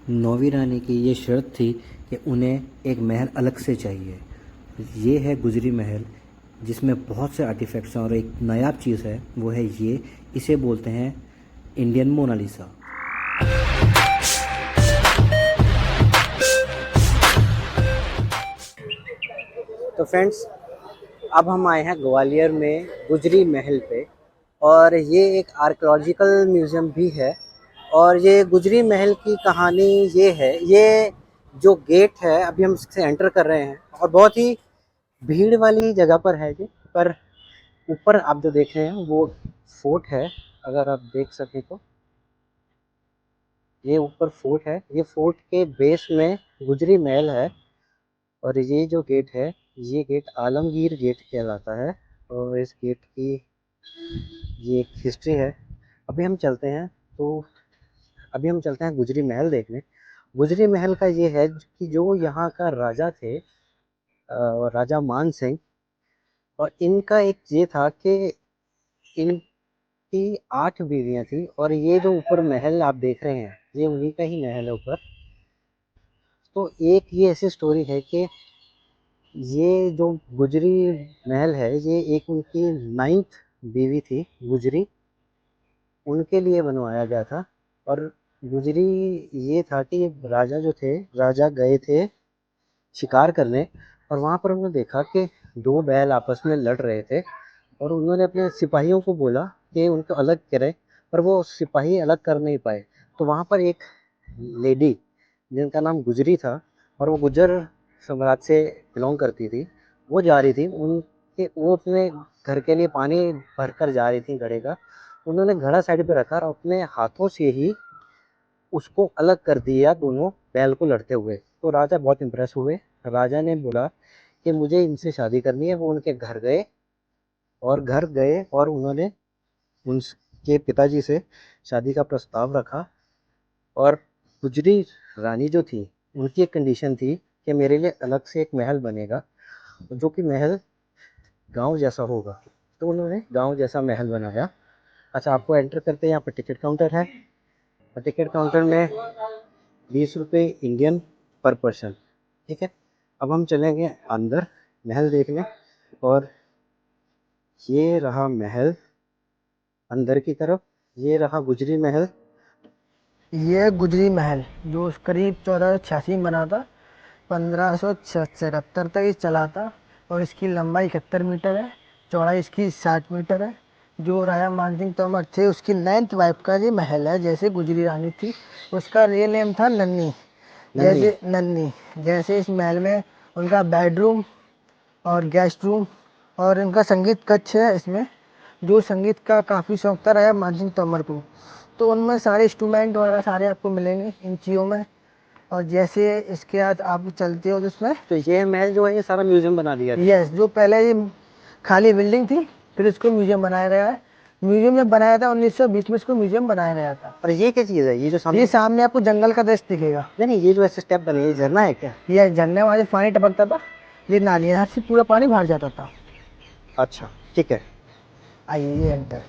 नौवीं रानी की ये शर्त थी कि उन्हें एक महल अलग से चाहिए। ये है गुजरी महल, जिसमें बहुत से आर्टिफैक्ट्स हैं और एक नायाब चीज़ है वो है ये, इसे बोलते हैं इंडियन मोनालिसा। तो फ्रेंड्स, अब हम आए हैं ग्वालियर में गुजरी महल पे, और ये एक आर्कियोलॉजिकल म्यूज़ियम भी है। और ये गुजरी महल की कहानी ये है, ये जो गेट है अभी हम इससे एंटर कर रहे हैं और बहुत ही भीड़ वाली जगह पर है ये। पर ऊपर आप जो देख रहे हैं वो फोर्ट है, अगर आप देख सकें तो ये ऊपर फोर्ट है। ये फोर्ट के बेस में गुजरी महल है। और ये जो गेट है, ये गेट आलमगीर गेट कहलाता है। और इस गेट की ये एक हिस्ट्री है। अभी हम चलते हैं तो अभी हम चलते हैं गुजरी महल देखने। गुजरी महल का ये है कि जो यहाँ का राजा थे, राजा मान सिंह, और इनका एक ये था कि इनकी 8 बीवियाँ थी। और ये जो ऊपर महल आप देख रहे हैं ये उन्हीं का ही महल है ऊपर। तो एक ये ऐसी स्टोरी है कि ये जो गुजरी महल है ये एक उनकी 9th बीवी थी गुजरी, उनके लिए बनवाया गया था। और गुजरी ये था कि राजा जो थे, राजा गए थे शिकार करने, और वहाँ पर उन्होंने देखा कि 2 बैल आपस में लड़ रहे थे। और उन्होंने अपने सिपाहियों को बोला कि उनको अलग करें, पर वो सिपाही अलग कर नहीं पाए। तो वहाँ पर एक लेडी जिनका नाम गुजरी था, और वो गुजर साम्राज्य से बिलोंग करती थी, वो जा रही थी उनके, वो अपने घर के लिए पानी भर कर जा रही थी घड़े का। उन्होंने घड़ा साइड पे रखा और अपने हाथों से ही उसको अलग कर दिया, दोनों बैल को लड़ते हुए। तो राजा बहुत इम्प्रेस हुए। राजा ने बोला कि मुझे इनसे शादी करनी है। वो उनके घर गए और उन्होंने उनके पिताजी से शादी का प्रस्ताव रखा। और गुजरी रानी जो थी, उनकी एक कंडीशन थी कि मेरे लिए अलग से एक महल बनेगा, जो कि महल गांव जैसा होगा। तो उन्होंने गांव जैसा महल बनाया। अच्छा, आपको एंटर करते हैं, यहाँ पर टिकट काउंटर है। और टिकट काउंटर में 20 रुपये इंडियन पर पर्सन, ठीक है। अब हम चलेंगे अंदर महल देखने। और ये रहा महल अंदर की तरफ, ये रहा गुजरी महल। ये गुजरी महल जो करीब 1486 में बना था, 1577 तक ये चला था। और इसकी लंबाई 71 मीटर है, चौड़ाई इसकी 60 मीटर है। जो राजा मानसिंह तोमर थे उसकी 9th वाइफ का ये महल है। जैसे गुजरी रानी थी, उसका रियल नेम था नन्नी। नन्ही। जैसे नन्नी, जैसे इस महल में उनका बेडरूम और गेस्ट रूम और इनका संगीत कक्ष है। इसमें जो संगीत का काफ़ी शौक था राजा मानसिंह तोमर को, तो उनमें सारे इंस्ट्रूमेंट वगैरह सारे आपको मिलेंगे इन चीज़ों में। और जैसे इसके बाद आप चलते हो तो इसमें तो ये महल जो है ये सारा म्यूजियम बना दिया था। यस, जो पहले ये खाली बिल्डिंग थी, फिर इसको म्यूजियम बनाया गया है। म्यूजियम जब बनाया था 1920 में, इसको म्यूजियम बनाया गया था। और ये क्या चीज़ है, ये जो सामने? ये सामने आपको जंगल का दृश्य दिखेगा। नहीं नहीं, ये जो ऐसे स्टेप बने, ये झरना है क्या? ये झरने वहाँ से पानी टपकता था, ये नाली यहाँ से पूरा पानी बाहर जाता था। अच्छा, ठीक है। आइए ये एंटर।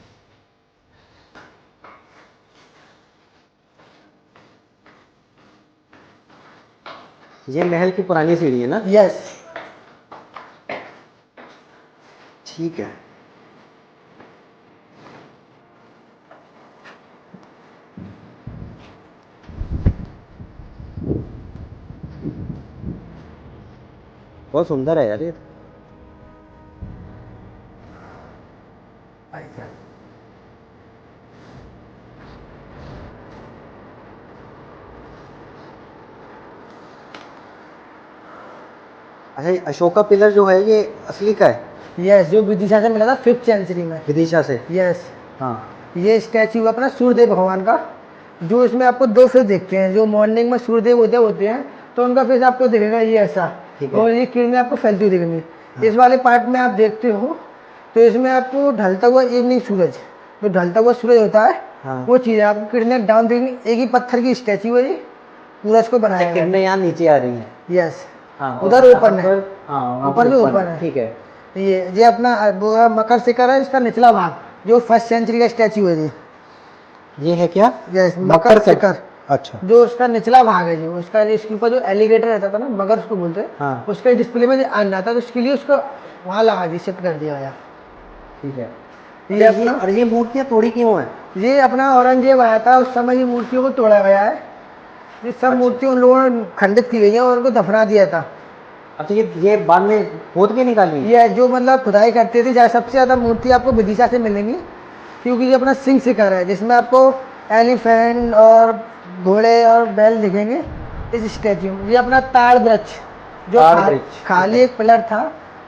ये महल की पुरानी सीढ़ी है ना? यस। ठीक है। बहुत सुंदर है यार ये। अच्छा, ये अशोका पिलर जो है ये असली का है? यस, जो विदिशा से मिला था 5th सेंचुरी में। विदिशा से? यस। हाँ। ये स्टैचू अपना सूर्यदेव भगवान का, जो इसमें आपको 2 फेस देखते हैं। जो मॉर्निंग में सूर्यदेव उदय होते हैं तो उनका फेस आपको दिखेगा ये ऐसा, ठीक है। और ये किरणें आपको फैलती हुई दिखेंगी। इस वाले पार्ट में आप देखते हो तो इसमें आपको ढलता हुआ इवनिंग सूरज, जो ढलता हुआ सूरज होता है, हाँ। वो चीज़ है आपको किरणें डाउन दिखेंगी। एक ही पत्थर की स्टैचू है ये, पूरा इसको बनाया गया किरणें यहाँ नीचे आ रही हैं। है। यस। हाँ, उधर ऊपर है, हाँ, ऊपर भी ऊपर है। ठीक है। ये अपना वो है मकर शिखर है, इसका निचला भाग, जो 1st सेंचुरी का स्टैचू है। ये है क्या? यस, मकर मकर शिखर। अच्छा। जो उसका निचला भाग है, जो उसका इसके ऊपर जो एलिगेटर रहता था ना, मगर उसको बोलते हैं, हाँ उसका डिस्प्ले में आना था, तो उसके लिए उसको वहाँ लगा दी, शिफ्ट कर दिया गया। ठीक है। ये अपना और ये मूर्तियाँ तोड़ी क्यों हैं? ये अपना औरंगजेब आया था, उस समय ये मूर्तियों को तोड़ा गया है। ये सब अच्छा। मूर्तियाँ उन लोगों ने खंडित की गई हैं और उनको दफना दिया था। अच्छा, ये बाद में खोद के निकाली? ये जो मतलब खुदाई करते थे, जहाँ सबसे ज़्यादा मूर्ति आपको विदिशा से मिलेंगी, क्योंकि ये अपना सिंह शिखर है, जिसमें आपको एलिफेंट और घोड़े और बैल दिखेंगे इस स्टैच्यू में। ये अपना ताड़ वृक्ष, जो ताड़ वृक्ष, खाली ठीक है। एक पिलर था,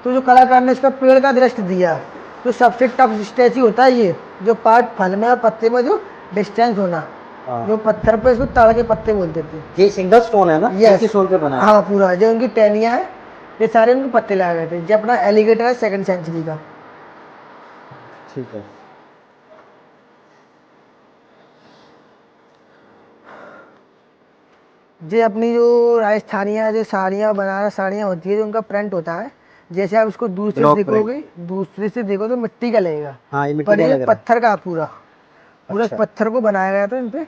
तो जो कलाकार ने इसका पेड़ का दृश्य दिया, जो सबसे टफ स्टैच्यू होता है ये, जो पार्ट फल में और पत्ते में जो डिस्टेंस होना, हाँ। जो पत्थर पे इसको ताड़ के पत्ते बोलते थे। ये सिंगल स्टोन है ना? एक ही यस, स्टोन पे बना है। हाँ पूरा, जो उनकी टहनियाँ है, ये सारे उनको पत्ते लगाए गए थे। ये अपना एलिगेटर है 2nd सेंचुरी का। ठीक है। ये अपनी जो राजस्थानियाँ जो साड़ियाँ बनारस साड़ियाँ होती है, जो उनका प्रिंट होता है, जैसे आप इसको दूर से ब्लॉक प्रिंट। देखोगे, दूसरे से देखो तो मिट्टी का लगेगा, हाँ, ये मिट्टी पर का ये लग रहा है। पत्थर का पूरा पूरा अच्छा। पत्थर को बनाया गया था इन पे,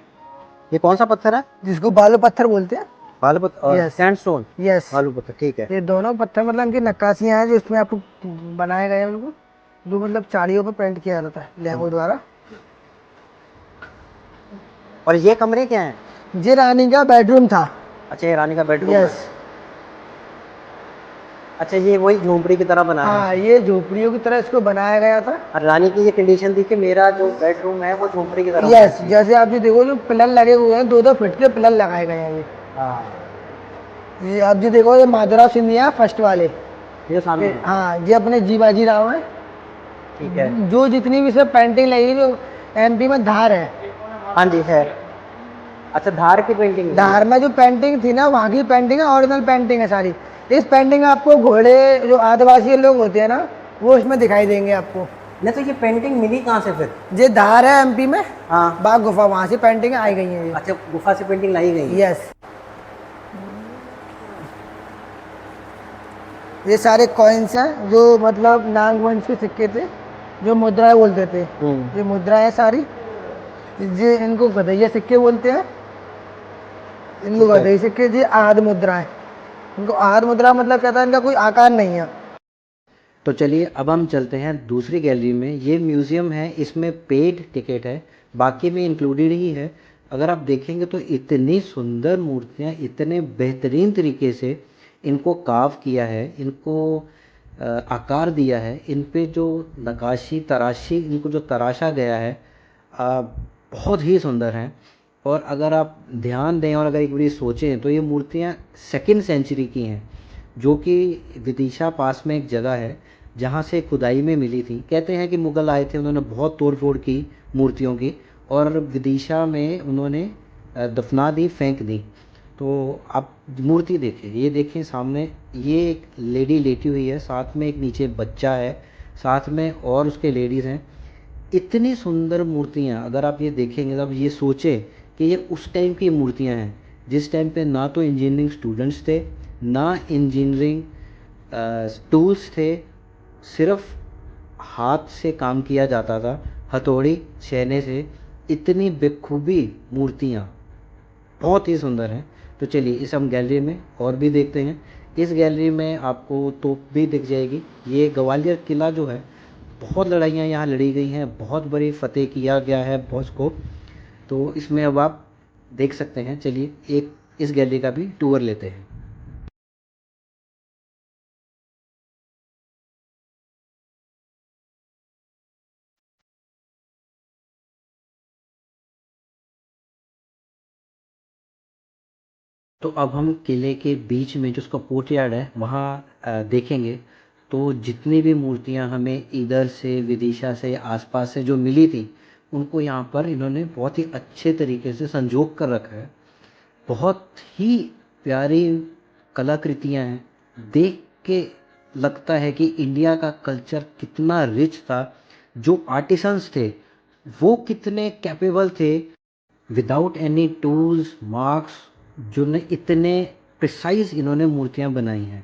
ये कौन सा पत्थर है? जिसको बालू पत्थर बोलते हैं। बालू पत्थर और यस, सैंडस्टोन? यस, बालू पत्थर, ठीक है। ये दोनों पत्थर मतलब इनकी नक्काशियाँ हैं, जो इसमें आपको बनाए गए हैं उनको, जो मतलब साड़ियों पे पेंट किया जाता है लहंगों द्वारा। और ये कमरे क्या हैं? ये रानी का बेडरूम था। अच्छा, ये रानी का बेडरूम है। यस, अच्छा, ये वही झोंपड़ी की तरह बना है। हाँ, ये झोपड़ियों की तरह इसको बनाया गया था। और रानी की ये कंडीशन थी कि मेरा जो बेडरूम है वो झोंपड़ी की तरह होना यस, चाहिए। जैसे आप ये देखो, जो पिलर लगे हुए हैं, 2-2 फीट के पिलर लगाए गए हैं ये। हाँ, ये आप जी देखो, ये माधवराव सिंधिया फर्स्ट वाले, ये सामने है। हाँ, ये अपने जी बाजी राव है। ठीक है। जो जितनी भी सब पेंटिंग लगी, जो एमपी में धार है, हाँ जी, है। अच्छा, धार की पेंटिंग है ये। धार में जो पेंटिंग थी ना, वहाँ की पेंटिंग है, ओरिजिनल पेंटिंग है सारी। इस पेंटिंग में आपको घोड़े, जो आदिवासी लोग होते हैं ना, वो इसमें दिखाई देंगे आपको। नहीं तो ये पेंटिंग मिली कहाँ से फिर? ये धार है एमपी में, हाँ। बाग गुफा, वहाँ से पेंटिंग आई गई है ये। अच्छा, गुफा से पेंटिंग लाई गई है। यस, ये सारे कॉइन्स हैं, जो मतलब नागवंश के सिक्के थे, जो मुद्राएं बोलते थे। ये मुद्राएं सारी, ये इनको गधैया सिक्के बोलते हैं, इनको ठीक है। गधैया सिक्के, ये आद मुद्राएं। इनको आद मुद्रा मतलब कहता है इनका कोई आकार नहीं है। तो चलिए अब हम चलते हैं दूसरी गैलरी में। ये म्यूज़ियम है, इसमें पेड टिकट है, बाकी में इंक्लूडेड ही है। अगर आप देखेंगे तो इतनी सुंदर मूर्तियाँ, इतने बेहतरीन तरीके से इनको कार्व किया है, इनको आकार दिया है, इन पे जो नक्काशी तराशी इनको जो तराशा गया है, बहुत ही सुंदर हैं। और अगर आप ध्यान दें और अगर एक बारी सोचें तो ये मूर्तियाँ 2nd सेंचुरी की हैं, जो कि विदिशा पास में एक जगह है जहाँ से खुदाई में मिली थी। कहते हैं कि मुग़ल आए थे, उन्होंने बहुत तोड़ फोड़ की मूर्तियों की, और विदिशा में उन्होंने दफना दी, फेंक दी। तो आप मूर्ति देखें, ये देखें सामने, ये एक लेडी लेटी हुई है, साथ में एक नीचे बच्चा है, साथ में और उसके लेडीज़ हैं। इतनी सुंदर मूर्तियाँ, अगर आप ये देखेंगे तो आप ये सोचें कि ये उस टाइम की मूर्तियाँ हैं जिस टाइम पे ना तो इंजीनियरिंग स्टूडेंट्स थे, ना इंजीनियरिंग टूल्स थे, सिर्फ हाथ से काम किया जाता था, हथौड़ी छेने से। इतनी बेखूबी मूर्तियाँ बहुत ही सुंदर हैं। तो चलिए इस हम गैलरी में और भी देखते हैं। इस गैलरी में आपको तोप भी दिख जाएगी। ये ग्वालियर किला जो है, बहुत लड़ाइयाँ यहाँ लड़ी गई हैं, बहुत बड़ी फतेह किया गया है बहुत को। तो इसमें अब आप देख सकते हैं। चलिए एक इस गैलरी का भी टूर लेते हैं। तो अब हम किले के बीच में जो उसका कोर्टयार्ड है वहाँ देखेंगे। तो जितनी भी मूर्तियाँ हमें इधर से विदिशा से आसपास से जो मिली थी, उनको यहाँ पर इन्होंने बहुत ही अच्छे तरीके से संजो कर रखा है। बहुत ही प्यारी कलाकृतियाँ हैं। देख के लगता है कि इंडिया का कल्चर कितना रिच था, जो आर्टिसंस थे वो कितने कैपेबल थे, विदाउट एनी टूल्स मार्क्स, जो ने इतने प्रिसाइज इन्होंने मूर्तियाँ बनाई हैं।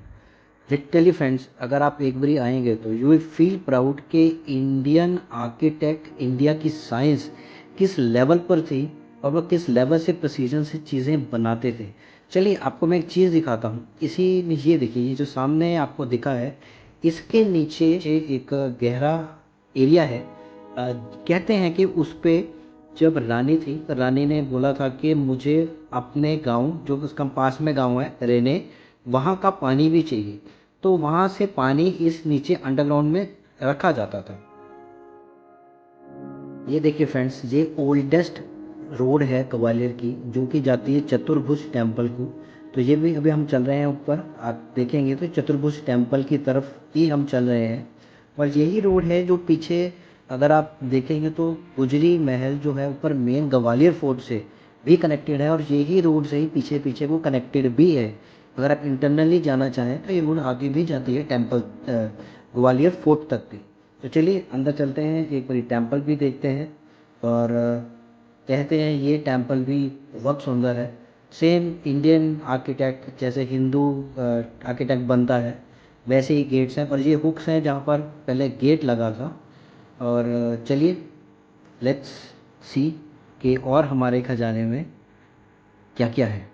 लिटरली फ्रेंड्स, अगर आप एक बारी आएंगे तो यू विल फील प्राउड कि इंडियन आर्किटेक्ट, इंडिया की साइंस किस लेवल पर थी, और वो किस लेवल से प्रिसीजन से चीज़ें बनाते थे। चलिए आपको मैं एक चीज़ दिखाता हूँ। इसी में ये देखिए, ये जो सामने आपको दिखा है, इसके नीचे एक गहरा एरिया है। कहते हैं कि उस पे जब रानी थी, तो रानी ने बोला था कि मुझे अपने गाँव, जो उसका पास में गाँव है रेने, वहाँ का पानी भी चाहिए। तो वहाँ से पानी इस नीचे अंडरग्राउंड में रखा जाता था। ये देखिए फ्रेंड्स, ये ओल्डेस्ट रोड है ग्वालियर की, जो कि जाती है चतुर्भुज टेम्पल को। तो ये भी अभी हम चल रहे हैं ऊपर, आप देखेंगे तो चतुर्भुज टेम्पल की तरफ ही हम चल रहे हैं। और यही रोड है जो पीछे, अगर आप देखेंगे तो गुजरी महल जो है ऊपर मेन ग्वालियर फोर्ट से भी कनेक्टेड है, और यही रोड से ही पीछे पीछे वो कनेक्टेड भी है। अगर आप इंटरनली जाना चाहें तो ये रोड आगे भी जाती है टेम्पल ग्वालियर फोर्ट तक भी। तो चलिए अंदर चलते हैं, एक बारी टेम्पल भी देखते हैं। और कहते हैं ये टेम्पल भी बहुत सुंदर है। सेम इंडियन आर्किटेक्ट, जैसे हिंदू आर्किटेक्ट बनता है वैसे ही गेट्स हैं, और ये हुक्स हैं जहाँ पर पहले गेट लगा था। और चलिए लेट्स सी कि और हमारे खजाने में क्या क्या है।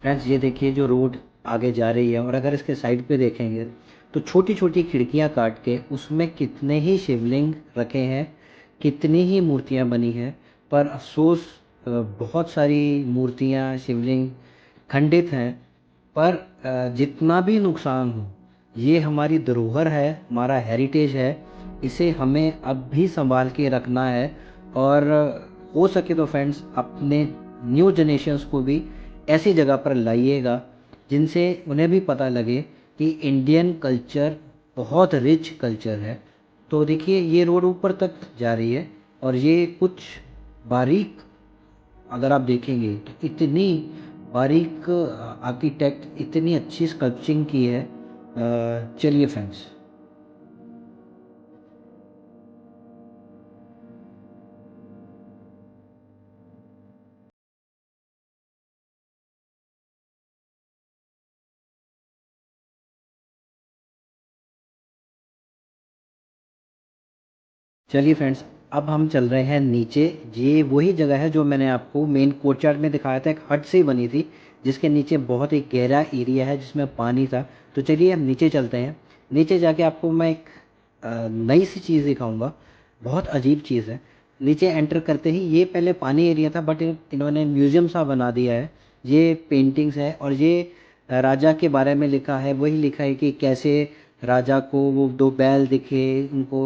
फ्रेंड्स ये देखिए, जो रोड आगे जा रही है, और अगर इसके साइड पे देखेंगे तो छोटी छोटी खिड़कियां काट के उसमें कितने ही शिवलिंग रखे हैं, कितनी ही मूर्तियां बनी हैं। पर अफसोस बहुत सारी मूर्तियां शिवलिंग खंडित हैं। पर जितना भी नुकसान हो, ये हमारी धरोहर है, हमारा हेरिटेज है। इसे हमें अब भी संभाल के रखना है। और हो सके तो फ्रेंड्स अपने न्यू जनरेशन्स को भी ऐसी जगह पर लाइएगा जिनसे उन्हें भी पता लगे कि इंडियन कल्चर बहुत रिच कल्चर है। तो देखिए ये रोड ऊपर तक जा रही है, और ये कुछ बारीक, अगर आप देखेंगे तो इतनी बारीक आर्किटेक्ट इतनी अच्छी स्कल्पचिंग की है। चलिए फ्रेंड्स, चलिए फ्रेंड्स, अब हम चल रहे हैं नीचे। ये वही जगह है जो मैंने आपको मेन कोर्टयार्ड में दिखाया था, एक हट से बनी थी, जिसके नीचे बहुत ही गहरा एरिया है जिसमें पानी था। तो चलिए हम नीचे चलते हैं। नीचे जाके आपको मैं एक नई सी चीज़ दिखाऊंगा, बहुत अजीब चीज़ है। नीचे एंटर करते ही, ये पहले पानी एरिया था बट इन्होंने म्यूज़ियम सा बना दिया है। ये पेंटिंग्स है, और ये राजा के बारे में लिखा है। वही लिखा है कि कैसे राजा को वो दो बैल दिखे, उनको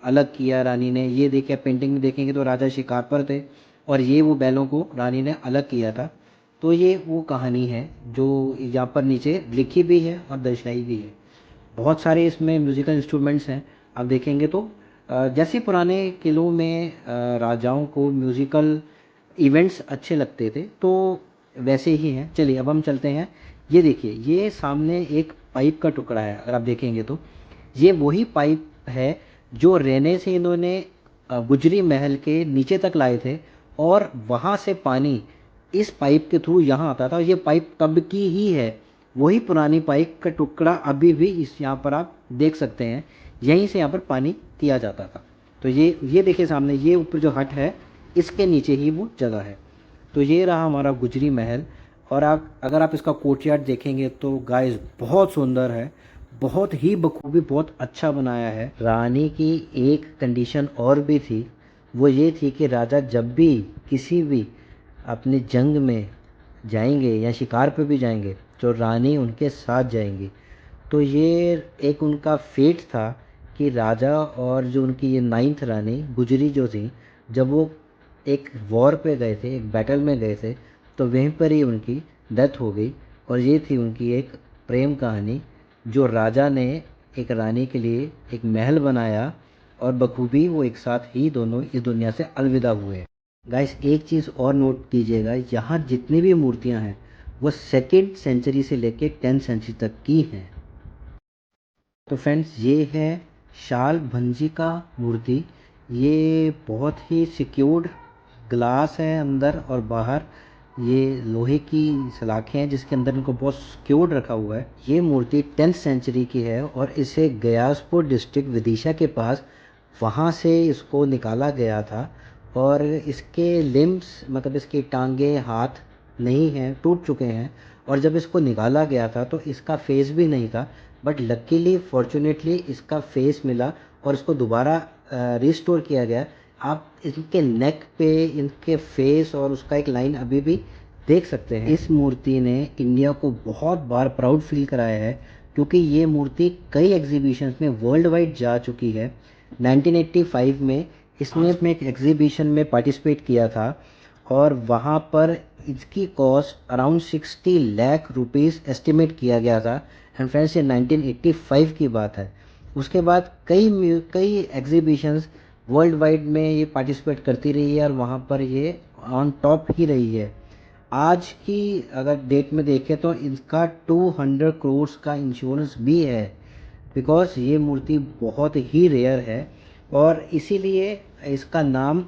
अलग किया रानी ने। ये देखिए पेंटिंग में देखेंगे तो राजा शिकार पर थे, और ये वो बैलों को रानी ने अलग किया था। तो ये वो कहानी है जो यहाँ पर नीचे लिखी भी है और दर्शाई भी है। बहुत सारे इसमें म्यूज़िकल इंस्ट्रूमेंट्स हैं। आप देखेंगे तो जैसे पुराने किलों में राजाओं को म्यूज़िकल इवेंट्स अच्छे लगते थे, तो वैसे ही हैं। चलिए अब हम चलते हैं। ये देखिए, ये सामने एक पाइप का टुकड़ा है, अगर आप देखेंगे तो ये वही पाइप है जो रहने से इन्होंने गुजरी महल के नीचे तक लाए थे, और वहाँ से पानी इस पाइप के थ्रू यहाँ आता था। ये पाइप तब की ही है, वही पुरानी पाइप का टुकड़ा अभी भी इस यहाँ पर आप देख सकते हैं। यहीं से यहाँ पर पानी किया जाता था। तो ये देखिए सामने, ये ऊपर जो हट है इसके नीचे ही वो जगह है। तो ये रहा हमारा गुजरी महल। और आप, अगर आप इसका कोर्टयार्ड देखेंगे तो गाइस बहुत सुंदर है, बहुत ही बखूबी, बहुत अच्छा बनाया है। रानी की एक कंडीशन और भी थी, वो ये थी कि राजा जब भी किसी भी अपनी जंग में जाएंगे या शिकार पे भी जाएंगे तो रानी उनके साथ जाएंगी। तो ये एक उनका फेट था कि राजा और जो उनकी ये नाइन्थ रानी गुजरी जो थी, जब वो एक वॉर पे गए थे, एक बैटल में गए थे, तो वहीं पर ही उनकी डेथ हो गई। और ये थी उनकी एक प्रेम कहानी, जो राजा ने एक रानी के लिए एक महल बनाया, और बखूबी वो एक साथ ही दोनों इस दुनिया से अलविदा हुए। गाइस एक चीज़ और नोट कीजिएगा, यहाँ जितनी भी मूर्तियाँ हैं वो सेकेंड सेंचुरी से लेके 10th सेंचुरी तक की हैं। तो फ्रेंड्स ये है शाल भंजी का मूर्ति। ये बहुत ही सिक्योर्ड ग्लास है अंदर और बाहर ये लोहे की सलाखें हैं जिसके अंदर इनको बहुत सिक्योर्ड रखा हुआ है। ये मूर्ति 10th सेंचुरी की है और इसे गयासपुर डिस्ट्रिक्ट विदिशा के पास वहाँ से इसको निकाला गया था। और इसके लिम्स मतलब इसकी टांगे हाथ नहीं हैं, टूट चुके हैं। और जब इसको निकाला गया था तो इसका फेस भी नहीं था, बट लकीली फॉर्चुनेटली इसका फेस मिला और इसको दोबारा रिस्टोर किया गया। आप इनके नेक पे इनके फेस और उसका एक लाइन अभी भी देख सकते हैं। इस मूर्ति ने इंडिया को बहुत बार प्राउड फील कराया है क्योंकि ये मूर्ति कई एग्जीबिशंस में वर्ल्ड वाइड जा चुकी है। 1985 में इसने अपने एक एग्जीबिशन में पार्टिसिपेट किया था और वहाँ पर इसकी cost around 60 lakh rupees estimate किया गया था। एंड फ्रेंड्स ये 1985 की बात है। उसके बाद कई एग्जीबिशंस वर्ल्ड वाइड में ये पार्टिसिपेट करती रही है और वहाँ पर ये ऑन टॉप ही रही है। आज की अगर डेट में देखें तो इसका 200 करोड़ का इंश्योरेंस भी है, बिकॉज ये मूर्ति बहुत ही रेयर है। और इसीलिए इसका नाम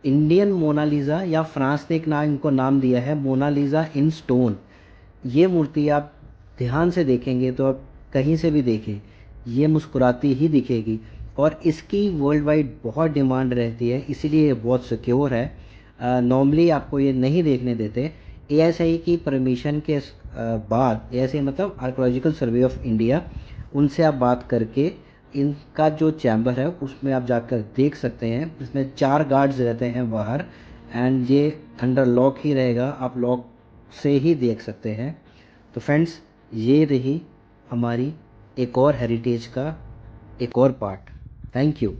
इंडियन मोनालिसा या फ्रांस ने एक नाम इनको नाम दिया है मोनालिसा इन स्टोन। ये मूर्ति आप ध्यान से देखेंगे तो आप कहीं से भी देखें ये मुस्कुराती ही दिखेगी और इसकी वर्ल्ड वाइड बहुत डिमांड रहती है, इसीलिए ये बहुत सिक्योर है। नॉर्मली आपको ये नहीं देखने देते। एएसआई की परमिशन के बाद एएसआई मतलब आर्कोलॉजिकल सर्वे ऑफ इंडिया, उनसे आप बात करके इनका जो चैम्बर है उसमें आप जाकर देख सकते हैं। इसमें 4 गार्ड्स रहते हैं बाहर एंड ये अंडर लॉक ही रहेगा, आप लॉक से ही देख सकते हैं। तो फ्रेंड्स ये रही हमारी एक और हेरिटेज का एक और पार्ट। Thank you.